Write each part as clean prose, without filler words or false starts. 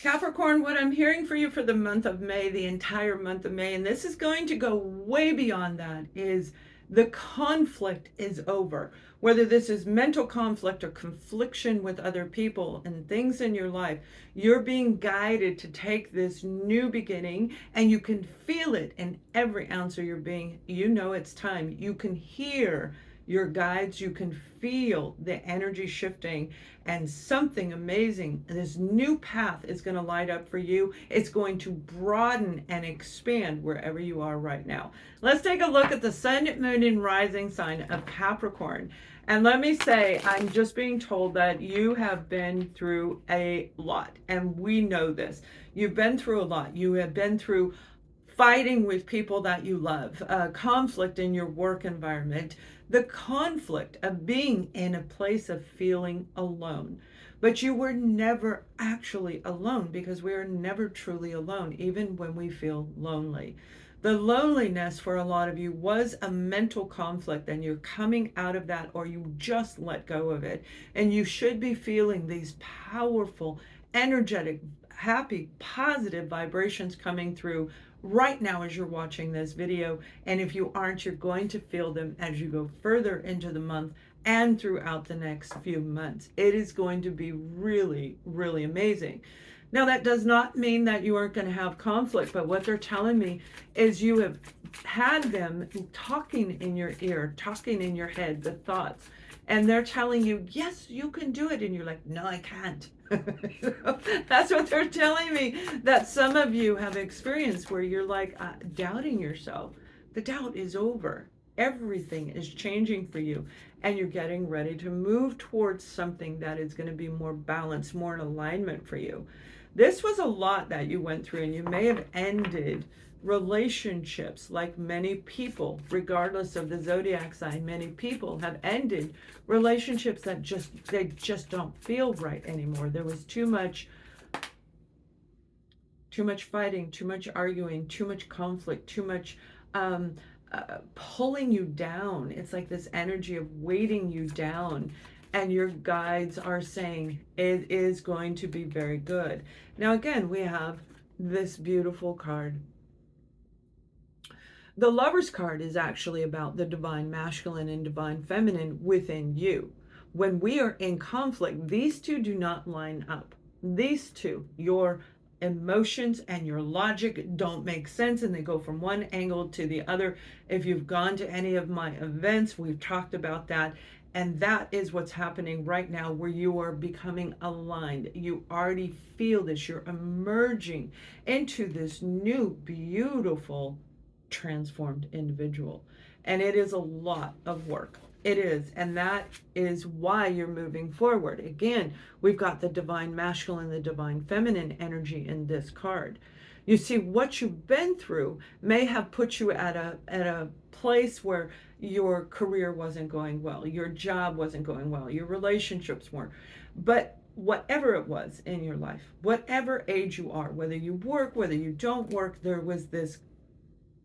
Capricorn, what I'm hearing for you for the month of May, the entire month of May, and this is going to go way beyond that, is the conflict is over. Whether this is mental conflict or confliction with other people and things in your life, you're being guided to take this new beginning, and you can feel it in every ounce of your being. You know it's time. You can hear your guides, you can feel the energy shifting, and something amazing, this new path is going to light up for you. It's going to broaden and expand wherever you are right now. Let's take a look at the sun, moon, and rising sign of Capricorn. And let me say, I'm just being told that you have been through a lot, and we know this. You've been through a lot. You have been through fighting with people that you love, conflict in your work environment, the conflict of being in a place of feeling alone. But you were never actually alone, because we are never truly alone, even when we feel lonely. The loneliness for a lot of you was a mental conflict, and you're coming out of that, or you just let go of it. And you should be feeling these powerful, energetic, happy, positive vibrations coming through right now as you're watching this video. And if you aren't, you're going to feel them as you go further into the month and throughout the next few months. It is going to be really, really amazing. Now, that does not mean that you aren't going to have conflict, but what they're telling me is you have had them talking in your ear, talking in your head, the thoughts, and they're telling you, yes, you can do it. And you're like, no, I can't. That's what they're telling me, that some of you have experienced, where you're like doubting yourself. The doubt is over. Everything is changing for you, and you're getting ready to move towards something that is going to be more balanced, more in alignment for you. This was a lot that you went through, and you may have ended relationships, like many people, regardless of the zodiac sign. Many people have ended relationships that they just don't feel right anymore. There was too much fighting, too much arguing, too much conflict, too much pulling you down. It's like this energy of weighting you down, and your guides are saying it is going to be very good. Now, again, we have this beautiful card. The Lover's card is actually about the divine masculine and divine feminine within you. When we are in conflict, these two do not line up. These two, your emotions and your logic, don't make sense, and they go from one angle to the other. If you've gone to any of my events, we've talked about that. And that is what's happening right now, where you are becoming aligned. You already feel this. You're emerging into this new, beautiful, transformed individual. And it is a lot of work. It is. And that is why you're moving forward. Again, we've got the divine masculine, the divine feminine energy in this card. You see, what you've been through may have put you at a place where your career wasn't going well, your job wasn't going well, your relationships weren't. But whatever it was in your life, whatever age you are, whether you work, whether you don't work, there was this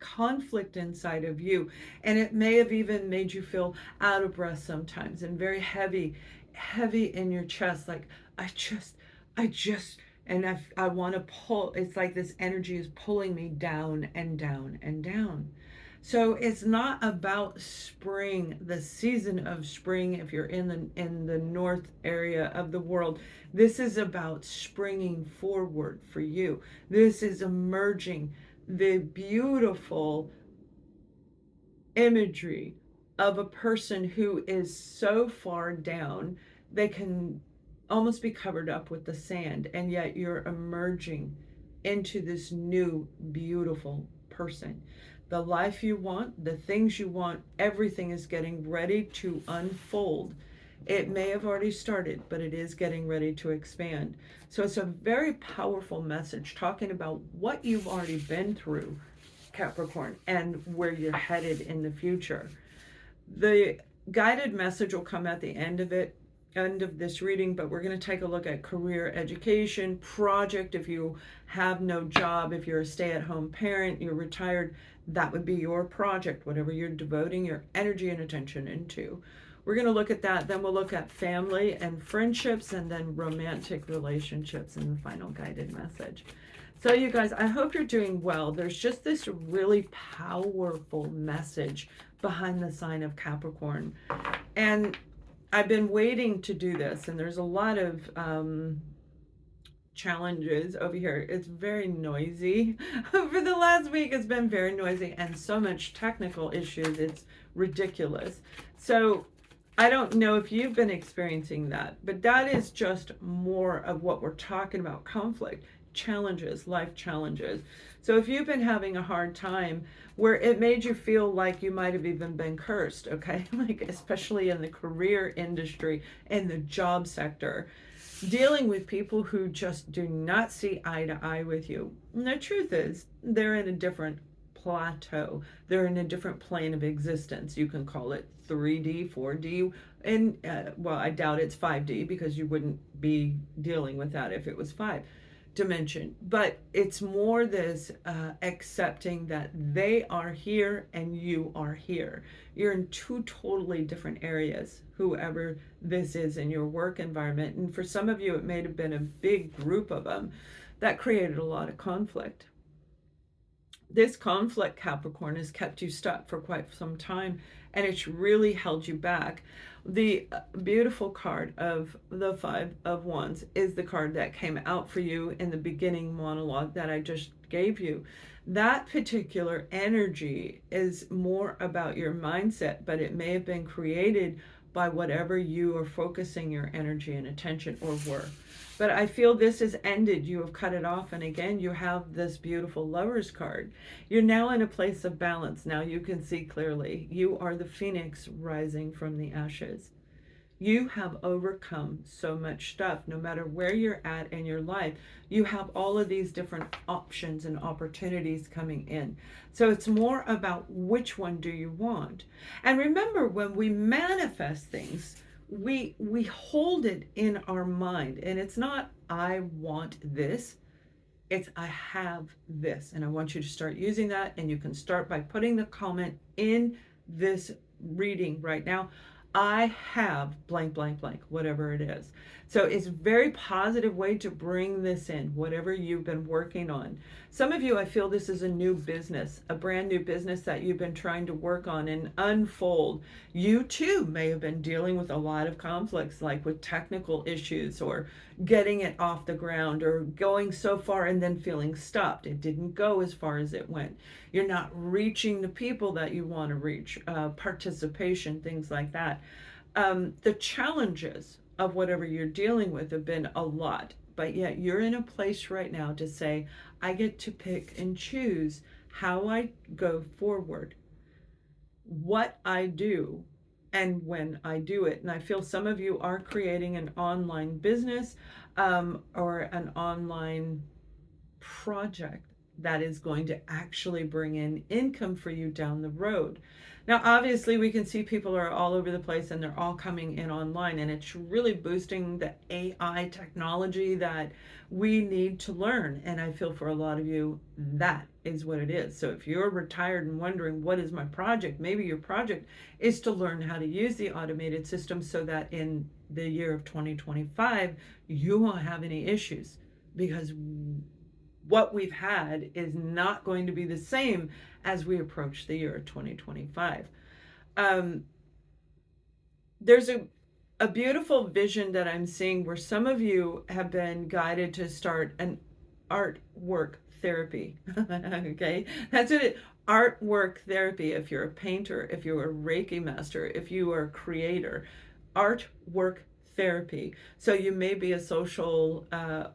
conflict inside of you, and it may have even made you feel out of breath sometimes, and very heavy in your chest, like I just and I want to pull. It's like this energy is pulling me down and down and down. So it's not about spring, the season of spring. If you're in the north area of the world, this is about springing forward for you. This is emerging, the beautiful imagery of a person who is so far down they can almost be covered up with the sand, and yet you're emerging into this new beautiful person. The life you want, the things you want, everything is getting ready to unfold. It may have already started, but it is getting ready to expand. So it's a very powerful message talking about what you've already been through, Capricorn, and where you're headed in the future. The guided message will come at the end of this reading, but we're going to take a look at career, education, project. If you have no job, if you're a stay-at-home parent, you're retired, that would be your project, whatever you're devoting your energy and attention into. We're going to look at that. Then we'll look at family and friendships, and then romantic relationships in the final guided message. So you guys, I hope you're doing well. There's just this really powerful message behind the sign of Capricorn. And I've been waiting to do this, and there's a lot of challenges over here. It's very noisy. For the last week, it's been very noisy and so much technical issues. It's ridiculous. So I don't know if you've been experiencing that, but that is just more of what we're talking about: conflict, challenges, life challenges. So if you've been having a hard time where it made you feel like you might have even been cursed, okay, like especially in the career industry and the job sector, dealing with people who just do not see eye to eye with you. And the truth is, they're in a different plateau. They're in a different plane of existence. You can call it 3D, 4D, and well, I doubt it's 5D, because you wouldn't be dealing with that if it was 5 dimension. But it's more this accepting that they are here and you are here. You're in two totally different areas, whoever this is in your work environment. And for some of you, it may have been a big group of them that created a lot of conflict. This conflict, Capricorn, has kept you stuck for quite some time, and it's really held you back. The beautiful card of the Five of Wands is the card that came out for you in the beginning monologue that I just gave you. That particular energy is more about your mindset, but it may have been created by whatever you are focusing your energy and attention or were. But I feel this has ended. You have cut it off. And again, you have this beautiful Lover's card. You're now in a place of balance. Now you can see clearly. You are the phoenix rising from the ashes. You have overcome so much stuff. No matter where you're at in your life, you have all of these different options and opportunities coming in. So it's more about which one do you want. And remember, when we manifest things, we hold it in our mind, and it's not I want this, it's I have this, and I want you to start using that. And you can start by putting the comment in this reading right now: I have blank blank blank, whatever it is. So it's a very positive way to bring this in, whatever you've been working on. Some of you, I feel this is a new business, a brand new business that you've been trying to work on and unfold. You too may have been dealing with a lot of conflicts, like with technical issues or getting it off the ground, or going so far and then feeling stopped. It didn't go as far as it went. You're not reaching the people that you want to reach, participation, things like that. The challenges of whatever you're dealing with have been a lot, but yet you're in a place right now to say, I get to pick and choose how I go forward, what I do, and when I do it. And I feel some of you are creating an online business or an online project that is going to actually bring in income for you down the road. Now, obviously, we can see people are all over the place and they're all coming in online, and it's really boosting the AI technology that we need to learn. And I feel for a lot of you, that is what it is. So if you're retired and wondering, what is my project? Maybe your project is to learn how to use the automated system so that in the year of 2025, you won't have any issues, because what we've had is not going to be the same as we approach the year of 2025. There's a beautiful vision that I'm seeing where some of you have been guided to start an artwork therapy. Okay, that's it. Artwork therapy. If you're a painter, if you're a Reiki master, if you are a creator, artwork therapy. So you may be a social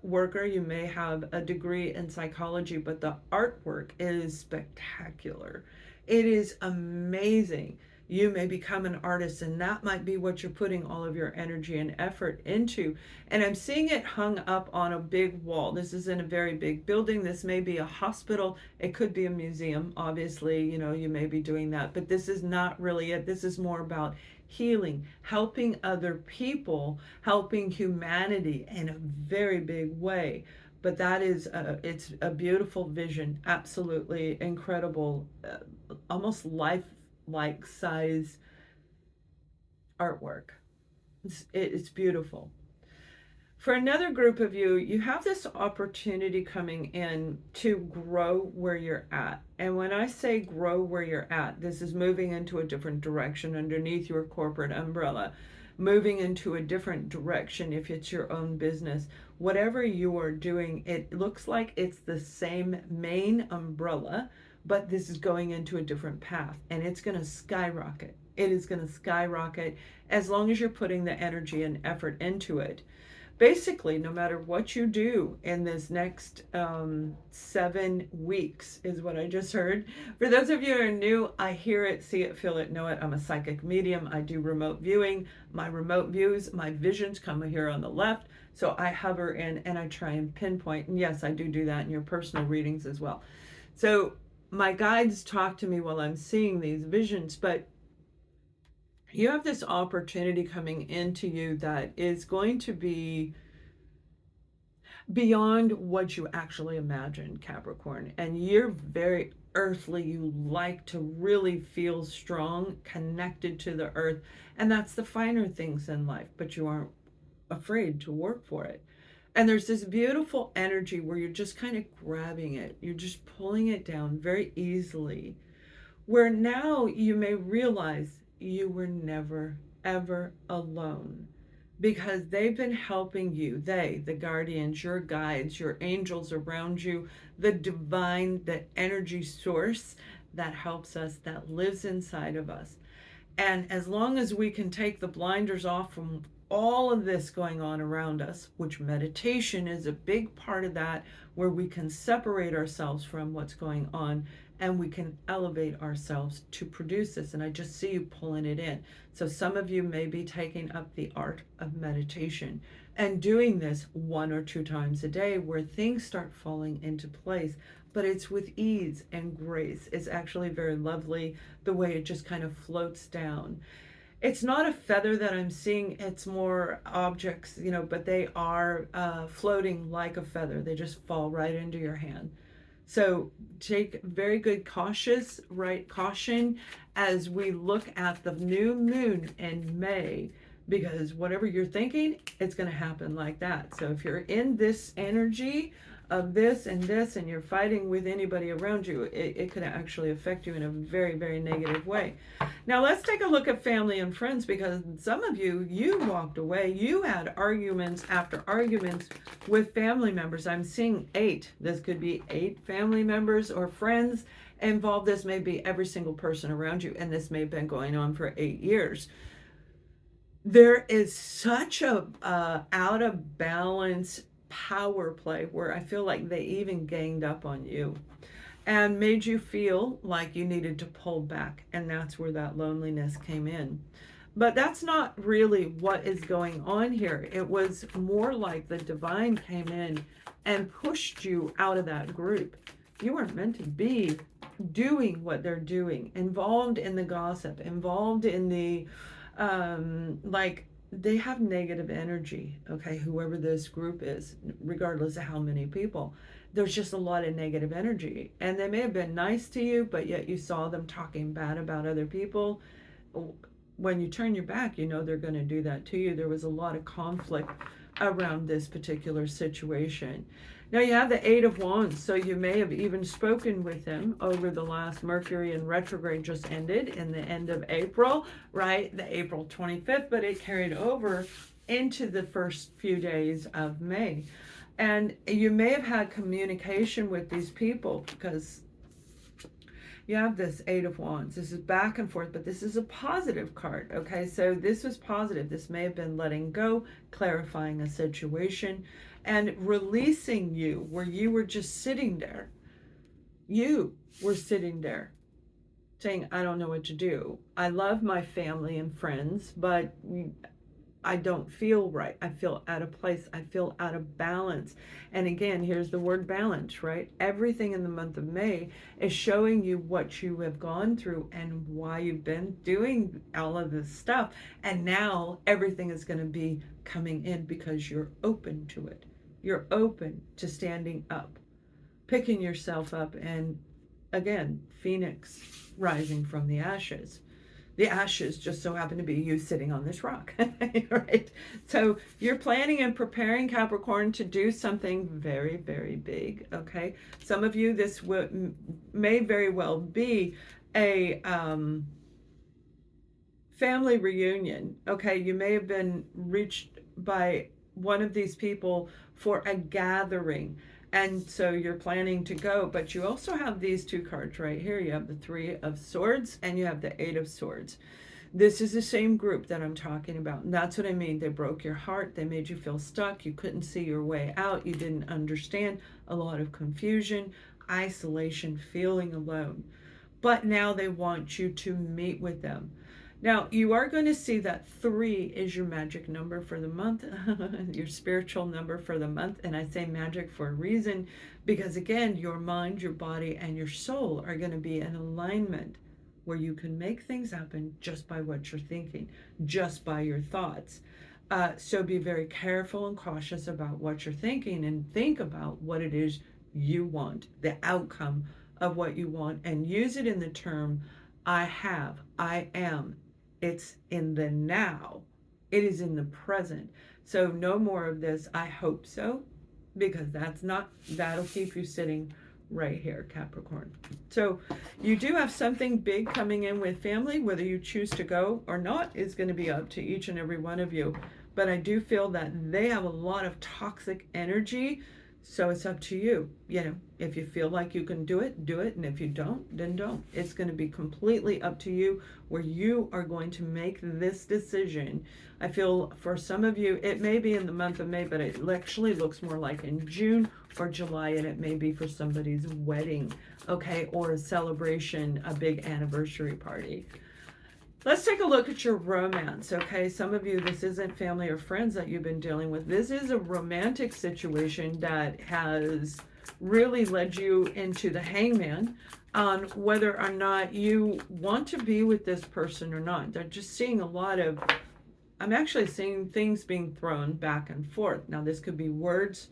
worker, you may have a degree in psychology, but the artwork is spectacular. It is amazing. You may become an artist, and that might be what you're putting all of your energy and effort into. And I'm seeing it hung up on a big wall. This is in a very big building. This may be a hospital. It could be a museum. Obviously, you know, you may be doing that, but this is not really it. This is more about healing, helping other people, helping humanity in a very big way. But that is, it's a beautiful vision, absolutely incredible, almost life-like size artwork. It's beautiful. For another group of you, you have this opportunity coming in to grow where you're at. And when I say grow where you're at, this is moving into a different direction underneath your corporate umbrella, moving into a different direction if it's your own business. Whatever you are doing, it looks like it's the same main umbrella, but this is going into a different path, and it's going to skyrocket. It is going to skyrocket as long as you're putting the energy and effort into it. Basically, no matter what you do in this next 7 weeks, is what I just heard. For those of you who are new, I hear it, see it, feel it, know it. I'm a psychic medium. I do remote viewing. My remote views, my visions come here on the left. So I hover in and I try and pinpoint. And yes, I do that in your personal readings as well. So my guides talk to me while I'm seeing these visions, but you have this opportunity coming into you that is going to be beyond what you actually imagined, Capricorn. And you're very earthly. You like to really feel strong, connected to the earth. And that's the finer things in life, but you aren't afraid to work for it. And there's this beautiful energy where you're just kind of grabbing it. You're just pulling it down very easily. Where now you may realize you were never, ever alone, because they've been helping you. They, the guardians, your guides, your angels around you, the divine, the energy source that helps us, that lives inside of us. And as long as we can take the blinders off from all of this going on around us, which meditation is a big part of that, where we can separate ourselves from what's going on and we can elevate ourselves to produce this. And I just see you pulling it in. So some of you may be taking up the art of meditation and doing this 1 or 2 times a day, where things start falling into place. But it's with ease and grace. It's actually very lovely the way it just kind of floats down. It's not a feather that I'm seeing, it's more objects, but they are floating like a feather. They just fall right into your hand. So take very good caution as we look at the new moon in May, because whatever you're thinking, it's going to happen like that. So if you're in this energy of this and you're fighting with anybody around you, it could actually affect you in a very, very negative way. Now let's take a look at family and friends, because some of you walked away. You had arguments after arguments with family members. I'm seeing 8. This could be 8 family members or friends involved. This may be every single person around you, and this may have been going on for 8 years. There is such a out of balance power play where I feel like they even ganged up on you and made you feel like you needed to pull back. And that's where that loneliness came in. But that's not really what is going on here. It was more like the divine came in and pushed you out of that group. You weren't meant to be doing what they're doing, involved in the gossip, involved in the they have negative energy, okay, whoever this group is, regardless of how many people. There's just a lot of negative energy, and they may have been nice to you, but yet you saw them talking bad about other people. When you turn your back, they're going to do that to you. There was a lot of conflict around this particular situation. Now you have the 8 of Wands, so you may have even spoken with him over the last Mercury in retrograde just ended in the end of April, right? The April 25th, but it carried over into the first few days of May. And you may have had communication with these people, because you have this 8 of Wands. This is back and forth, but this is a positive card, okay? So this was positive. This may have been letting go, clarifying a situation, and releasing you, where you were just sitting there. You were sitting there saying, I don't know what to do. I love my family and friends, but I don't feel right. I feel out of place. I feel out of balance. And again, here's the word balance, right? Everything in the month of May is showing you what you have gone through and why you've been doing all of this stuff. And now everything is going to be coming in because you're open to it. You're open to standing up, picking yourself up, and again, Phoenix rising from the ashes. The ashes just so happen to be you sitting on this rock, right? So you're planning and preparing, Capricorn, to do something very, very big, okay? Some of you, this may very well be a family reunion, okay? You may have been reached by one of these people for a gathering, and so you're planning to go, but you also have these two cards right here. You have the Three of Swords and you have the Eight of Swords. This is the same group that I'm talking about, and that's what I mean. They broke your heart. They made you feel stuck. You couldn't see your way out. You didn't understand. A lot of confusion, isolation, feeling alone. But now they want you to meet with them. Now, you are going to see that 3 is your magic number for the month, your spiritual number for the month. And I say magic for a reason, because again, your mind, your body, and your soul are going to be in alignment where you can make things happen just by what you're thinking, just by your thoughts. So be very careful and cautious about what you're thinking, and think about what it is you want, the outcome of what you want, and use it in the term I have, I am. It's in the now. It is in the present. So no more of this, I hope so, because that'll keep you sitting right here, Capricorn. So you do have something big coming in with family. Whether you choose to go or not is going to be up to each and every one of you. But I do feel that they have a lot of toxic energy. So it's up to you. If you feel like you can do it, do it. And if you don't, then don't. It's going to be completely up to you, where you are going to make this decision. I feel for some of you, it may be in the month of May, but it actually looks more like in June or July, and it may be for somebody's wedding, okay, or a celebration, a big anniversary party. Let's take a look at your romance, okay? Some of you, this isn't family or friends that you've been dealing with. This is a romantic situation that has really led you into the Hangman on whether or not you want to be with this person or not. They're just seeing a lot of, I'm actually seeing things being thrown back and forth. Now, this could be words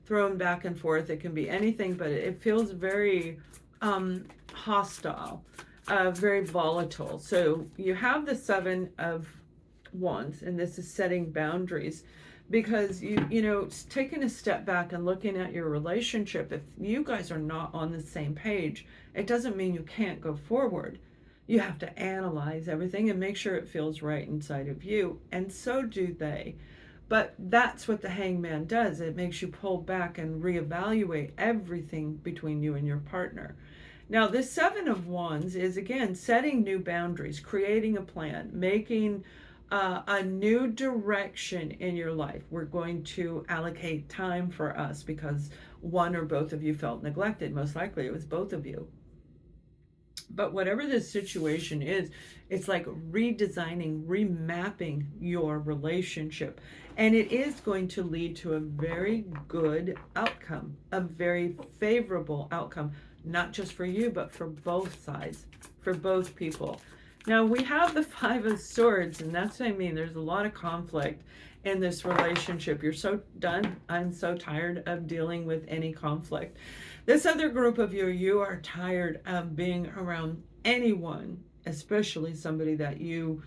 thrown back and forth. It can be anything, but it feels very hostile. Very volatile. So you have the Seven of Wands, and this is setting boundaries, because taking a step back and looking at your relationship. If you guys are not on the same page, it doesn't mean you can't go forward. You have to analyze everything and make sure it feels right inside of you, and so do they. But that's what the Hangman does. It makes you pull back and reevaluate everything between you and your partner. Now, this Seven of Wands is, again, setting new boundaries, creating a plan, making a new direction in your life. We're going to allocate time for us because one or both of you felt neglected. Most likely it was both of you. But whatever this situation is, it's like redesigning, remapping your relationship. And it is going to lead to a very good outcome, a very favorable outcome. Not just for you, but for both sides, for both people. Now, we have the Five of Swords, and that's what I mean. There's a lot of conflict in this relationship. You're so done. I'm so tired of dealing with any conflict. This other group of you are tired of being around anyone, especially somebody that you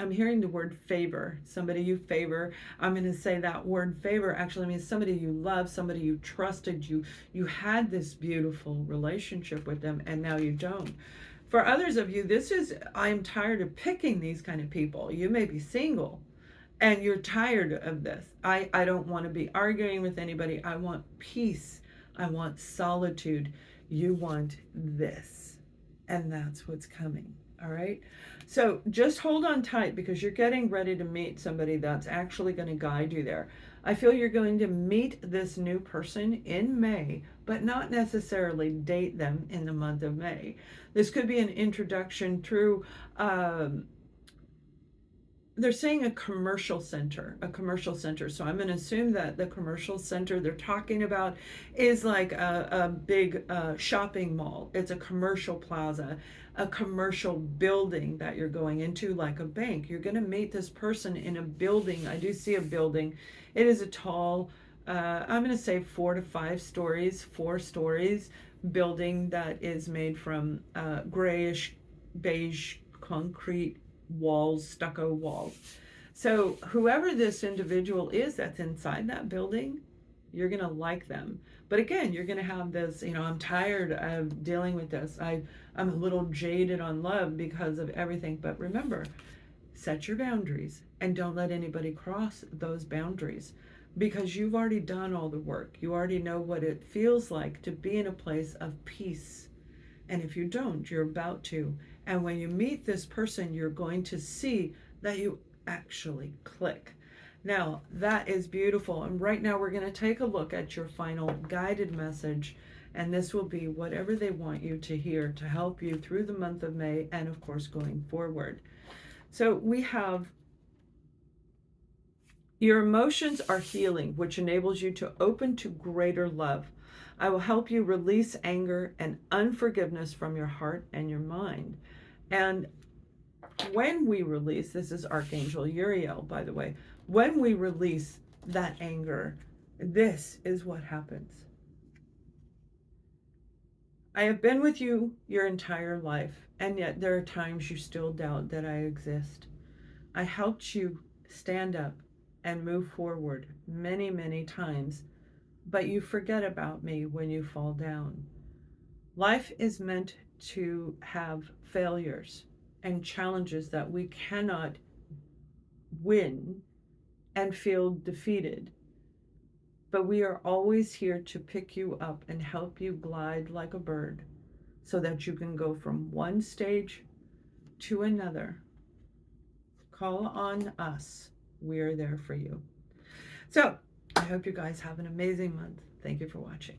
I'm hearing the word favor, somebody you favor. I'm going to say that word favor actually means somebody you love, somebody you trusted. You had this beautiful relationship with them, and now you don't. For others of you, this is, I'm tired of picking these kind of people. You may be single and you're tired of this. I don't want to be arguing with anybody. I want peace. I want solitude. You want this. And that's what's coming. All right. So just hold on tight, because you're getting ready to meet somebody that's actually going to guide you there. I feel you're going to meet this new person in May, but not necessarily date them in the month of May. This could be an introduction through, they're saying a commercial center. So I'm going to assume that the commercial center they're talking about is like a big shopping mall. It's a commercial plaza, a commercial building that you're going into, like a bank. You're going to meet this person in a building. I do see a building. It is a tall, I'm going to say 4 to 5 stories, 4 stories building that is made from grayish, beige concrete walls, stucco walls. So whoever this individual is that's inside that building, you're going to like them. But again, you're going to have this, I'm tired of dealing with this. I'm a little jaded on love because of everything. But remember, set your boundaries and don't let anybody cross those boundaries, because you've already done all the work. You already know what it feels like to be in a place of peace. And if you don't, you're about to. And when you meet this person, you're going to see that you actually click. Now, that is beautiful. And right now, we're going to take a look at your final guided message. And this will be whatever they want you to hear to help you through the month of May and, of course, going forward. So we have your emotions are healing, which enables you to open to greater love. I will help you release anger and unforgiveness from your heart and your mind. And when we release, this is Archangel Uriel, by the way, when we release that anger, this is what happens. I have been with you your entire life, and yet there are times you still doubt that I exist. I helped you stand up and move forward many, many times, but you forget about me when you fall down. Life is meant to have failures and challenges that we cannot win and feel defeated. But we are always here to pick you up and help you glide like a bird so that you can go from one stage to another. Call on us. We are there for you. So I hope you guys have an amazing month. Thank you for watching.